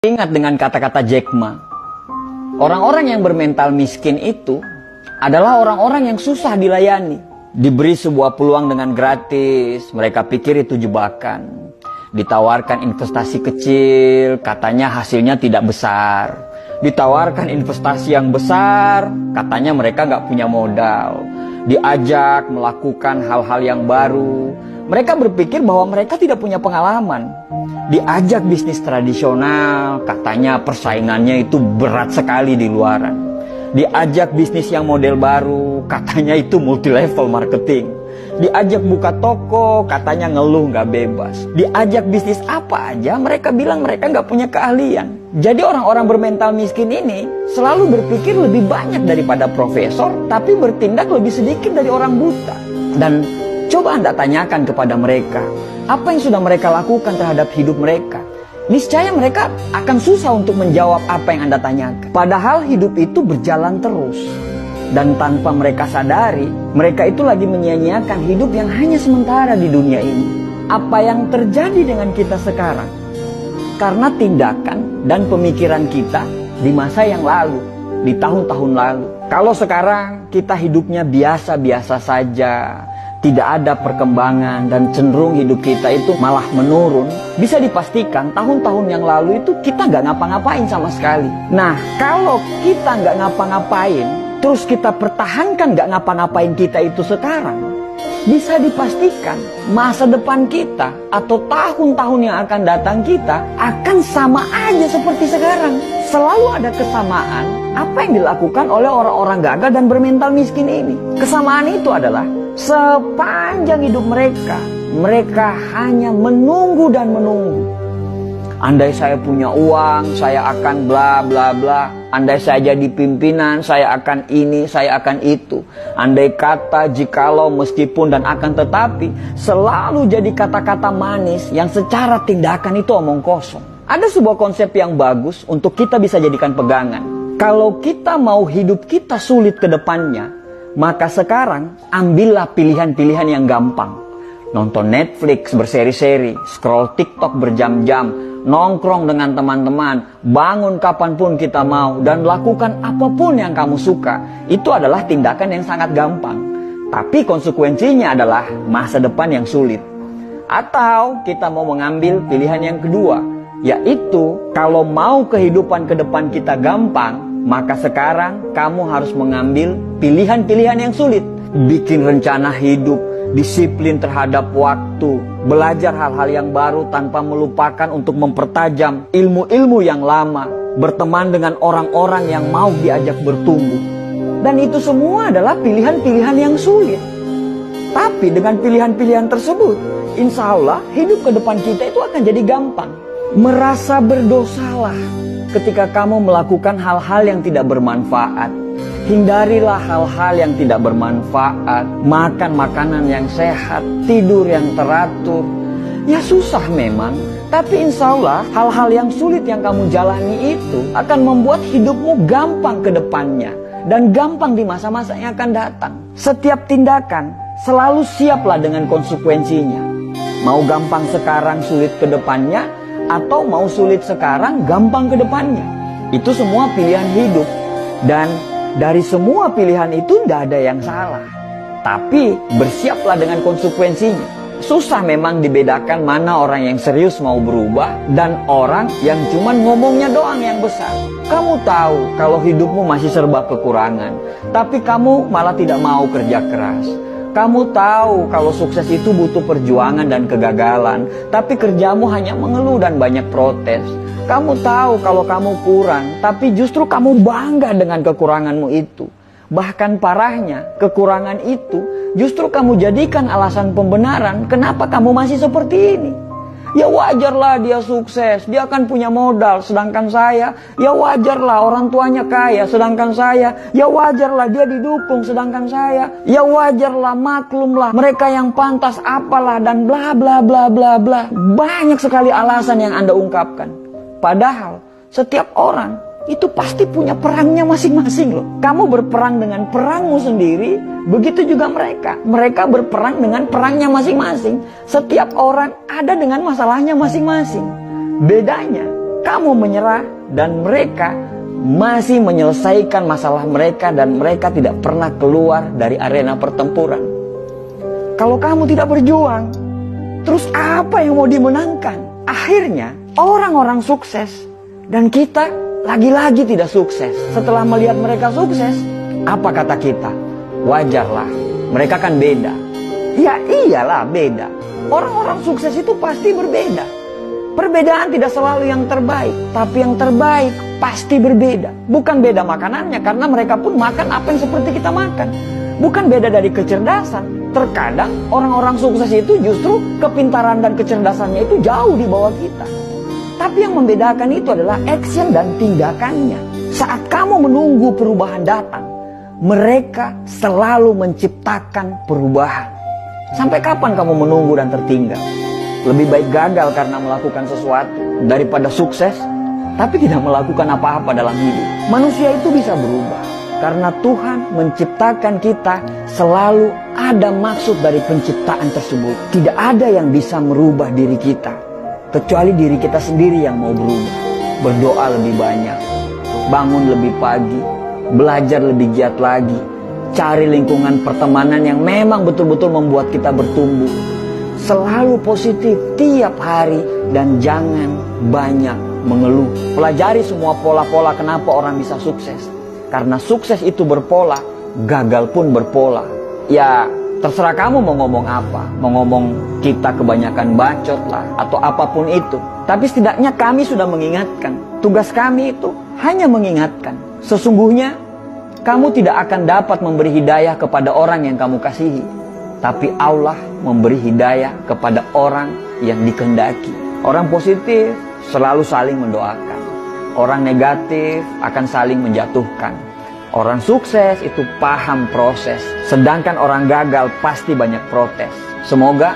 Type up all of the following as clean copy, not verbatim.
Ingat dengan kata-kata Jack Ma, orang-orang yang bermental miskin itu adalah orang-orang yang susah dilayani. Diberi sebuah peluang dengan gratis, mereka pikir itu jebakan. Ditawarkan investasi kecil, katanya hasilnya tidak besar. Ditawarkan investasi yang besar, katanya mereka nggak punya modal. Diajak melakukan hal-hal yang baru, mereka berpikir bahwa mereka tidak punya pengalaman. Diajak bisnis tradisional, katanya persaingannya itu berat sekali di luaran. Diajak bisnis yang model baru, katanya itu multi level marketing. Diajak buka toko, katanya ngeluh nggak bebas. Diajak bisnis apa aja, mereka bilang mereka nggak punya keahlian. Jadi orang-orang bermental miskin ini selalu berpikir lebih banyak daripada profesor, tapi bertindak lebih sedikit dari orang buta. Dan coba Anda tanyakan kepada mereka, apa yang sudah mereka lakukan terhadap hidup mereka? Niscaya mereka akan susah untuk menjawab apa yang Anda tanyakan. Padahal hidup itu berjalan terus. Dan tanpa mereka sadari, mereka itu lagi menyia-nyiakan hidup yang hanya sementara di dunia ini. Apa yang terjadi dengan kita sekarang? Karena tindakan dan pemikiran kita di masa yang lalu, di tahun-tahun lalu. Kalau sekarang kita hidupnya biasa-biasa saja, tidak ada perkembangan dan cenderung hidup kita itu malah menurun, bisa dipastikan tahun-tahun yang lalu itu kita nggak ngapa-ngapain sama sekali. Nah, kalau kita nggak ngapa-ngapain, terus kita pertahankan nggak ngapa-ngapain kita itu sekarang, bisa dipastikan masa depan kita atau tahun-tahun yang akan datang kita akan sama aja seperti sekarang. Selalu ada kesamaan apa yang dilakukan oleh orang-orang gagal dan bermental miskin ini. Kesamaan itu adalah sepanjang hidup mereka hanya menunggu dan menunggu. Andai saya punya uang, saya akan bla bla bla. Andai saya jadi pimpinan, saya akan ini, saya akan itu. Andai kata, jikalau, meskipun, dan akan tetapi, selalu jadi kata-kata manis yang secara tindakan itu omong kosong. Ada sebuah konsep yang bagus untuk kita bisa jadikan pegangan. Kalau kita mau hidup kita sulit ke depannya, maka sekarang ambillah pilihan-pilihan yang gampang. Nonton Netflix berseri-seri, scroll TikTok berjam-jam, nongkrong dengan teman-teman, bangun kapanpun kita mau, dan lakukan apapun yang kamu suka. Itu adalah tindakan yang sangat gampang. Tapi konsekuensinya adalah masa depan yang sulit. Atau kita mau mengambil pilihan yang kedua, yaitu kalau mau kehidupan ke depan kita gampang, maka sekarang kamu harus mengambil pilihan-pilihan yang sulit. Bikin rencana hidup, disiplin terhadap waktu, belajar hal-hal yang baru tanpa melupakan untuk mempertajam ilmu-ilmu yang lama, berteman dengan orang-orang yang mau diajak bertumbuh. Dan itu semua adalah pilihan-pilihan yang sulit. Tapi dengan pilihan-pilihan tersebut, insya Allah hidup ke depan kita itu akan jadi gampang. Merasa berdosalah ketika kamu melakukan hal-hal yang tidak bermanfaat. Hindarilah hal-hal yang tidak bermanfaat. Makan makanan yang sehat, tidur yang teratur. Ya susah memang, tapi insya Allah hal-hal yang sulit yang kamu jalani itu akan membuat hidupmu gampang ke depannya. Dan gampang di masa-masa yang akan datang. Setiap tindakan selalu siaplah dengan konsekuensinya. Mau gampang sekarang, sulit ke depannya, atau mau sulit sekarang, gampang ke depannya. Itu semua pilihan hidup. Dan dari semua pilihan itu tidak ada yang salah. Tapi bersiaplah dengan konsekuensinya. Susah memang dibedakan mana orang yang serius mau berubah dan orang yang cuman ngomongnya doang yang besar. Kamu tahu kalau hidupmu masih serba kekurangan, tapi kamu malah tidak mau kerja keras. Kamu tahu kalau sukses itu butuh perjuangan dan kegagalan, tapi kerjamu hanya mengeluh dan banyak protes. Kamu tahu kalau kamu kurang, tapi justru kamu bangga dengan kekuranganmu itu. Bahkan parahnya, kekurangan itu justru kamu jadikan alasan pembenaran kenapa kamu masih seperti ini. Ya wajarlah dia sukses, dia akan punya modal, sedangkan saya, ya wajarlah orang tuanya kaya, sedangkan saya, ya wajarlah dia didukung, sedangkan saya, ya wajarlah, maklumlah, mereka yang pantas apalah, dan bla bla bla bla bla. Banyak sekali alasan yang Anda ungkapkan. Padahal setiap orang itu pasti punya perangnya masing-masing loh. Kamu berperang dengan perangmu sendiri, begitu juga mereka. Mereka berperang dengan perangnya masing-masing. Setiap orang ada dengan masalahnya masing-masing. Bedanya, kamu menyerah dan mereka masih menyelesaikan masalah mereka dan mereka tidak pernah keluar dari arena pertempuran. Kalau kamu tidak berjuang, terus apa yang mau dimenangkan? Akhirnya orang-orang sukses dan kita lagi-lagi tidak sukses. Setelah melihat mereka sukses, apa kata kita? Wajarlah, mereka kan beda. Ya iyalah beda. Orang-orang sukses itu pasti berbeda. Perbedaan tidak selalu yang terbaik, tapi yang terbaik pasti berbeda. Bukan beda makanannya, karena mereka pun makan apa yang seperti kita makan. Bukan beda dari kecerdasan. Terkadang orang-orang sukses itu justru kepintaran dan kecerdasannya itu jauh di bawah kita. Tapi yang membedakan itu adalah action dan tindakannya. Saat kamu menunggu perubahan datang, mereka selalu menciptakan perubahan. Sampai kapan kamu menunggu dan tertinggal? Lebih baik gagal karena melakukan sesuatu daripada sukses tapi tidak melakukan apa-apa dalam hidup. Manusia itu bisa berubah karena Tuhan menciptakan kita, selalu ada maksud dari penciptaan tersebut. Tidak ada yang bisa merubah diri kita kecuali diri kita sendiri yang mau berubah. Berdoa lebih banyak, bangun lebih pagi, belajar lebih giat lagi, cari lingkungan pertemanan yang memang betul-betul membuat kita bertumbuh. Selalu positif tiap hari dan jangan banyak mengeluh. Pelajari semua pola-pola kenapa orang bisa sukses. Karena sukses itu berpola, gagal pun berpola. Ya terserah kamu mau ngomong apa. Mau ngomong kita kebanyakan bacot lah atau apapun itu. Tapi setidaknya kami sudah mengingatkan. Tugas kami itu hanya mengingatkan. Sesungguhnya kamu tidak akan dapat memberi hidayah kepada orang yang kamu kasihi. Tapi Allah memberi hidayah kepada orang yang dikehendaki. Orang positif selalu saling mendoakan. Orang negatif akan saling menjatuhkan. Orang sukses itu paham proses. Sedangkan orang gagal pasti banyak protes. Semoga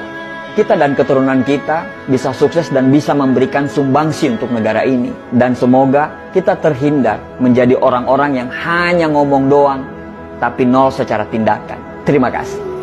kita dan keturunan kita bisa sukses dan bisa memberikan sumbangsi untuk negara ini. Dan semoga kita terhindar menjadi orang-orang yang hanya ngomong doang, tapi nol secara tindakan. Terima kasih.